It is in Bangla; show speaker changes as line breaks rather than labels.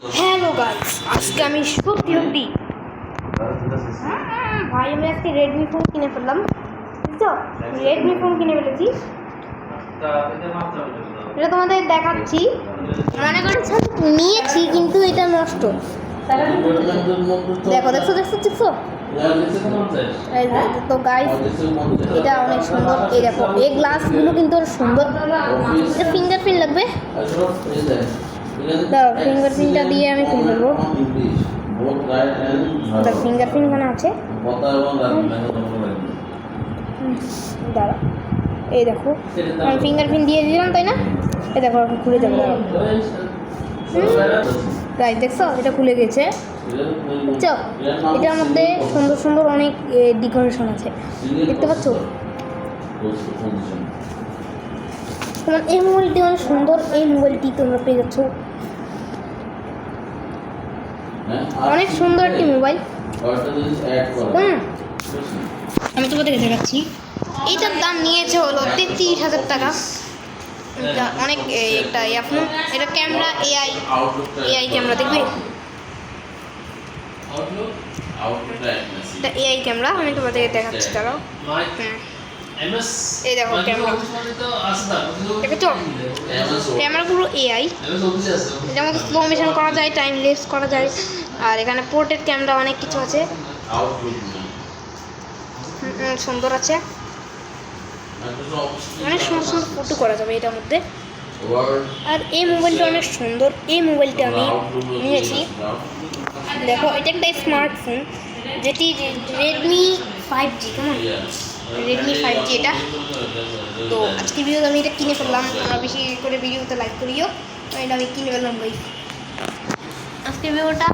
হ্যালো গাইস, আজকে আমি সত্যি সত্যি ভাই আমি আজকে রেডমি ফোন কিনে ফেললাম। বুঝছো, রেডমি ফোন কিনে ফেলেছি। এটা তোমাদের দেখাচ্ছি। মনে করেন নিয়েছি কিন্তু এটা নষ্ট। দেখো দেখছো দেখছো দেখছো তো গাইস, এটা অনেক সুন্দর। এই দেখো, এই গ্লাসগুলো কিন্তু সুন্দর। এটা ফিঙ্গারপ্রিন্ট লাগবে। দাও, ফিঙ্গারপ্রিন্টটা দিয়ে আমি খুলে ফেলবো। ফিঙ্গারপ্রিন্ট এখানে আছে। দাঁড়া, এই দেখো আমি ফিঙ্গারপ্রিন্ট দিয়ে দিলাম, তাই না? এই দেখো এখন খুলে যাবে। তাই দেখছো, এটা খুলে গেছে। বুঝছো, এটার মধ্যে সুন্দর সুন্দর অনেক ডেকোরেশন আছে, দেখতে পাচ্ছ? তোমার এই মোবাইলটি অনেক সুন্দর। এই মোবাইলটি তোমরা পেয়ে যাচ্ছ, অনেক সুন্দর একটি মোবাইল। আমি তোমাদেরকে দেখাচ্ছি। এইটার দাম নিয়েছে হলো 33,000 টাকা। অনেক একটা ফোন। এটা ক্যামেরা এআই ক্যামেরা, দেখবে? এটা এআই ক্যামেরা। আমি তোমাদেরকে দেখাচ্ছি, দাঁড়াও। এই দেখো ক্যামেরা, দেখেছো? ক্যামেরাগুলো এআই। যেমন স্লো মোশন করা যায়, টাইম লেপস করা যায়। আর এখানে পোর্ট্রেট ক্যামেরা, অনেক কিছু আছে। সুন্দর আছে, অনেক সুন্দর সুন্দর ফটো করা যাবে এটার মধ্যে। আর এই মোবাইলটা অনেক সুন্দর। এই মোবাইলটা আমি নিয়েছি। দেখো, এটা একটা স্মার্টফোন, যেটি রেডমি 5G। কেমন রেডমি 5G এটা? তো আজকের ভিডিওতে আমি এটা কিনে ফেললাম। আমরা বেশি করে ভিডিওতে লাইক করিও। তো এটা আমি কিনে ফেললাম ভাই। আজকের ভিডিওটা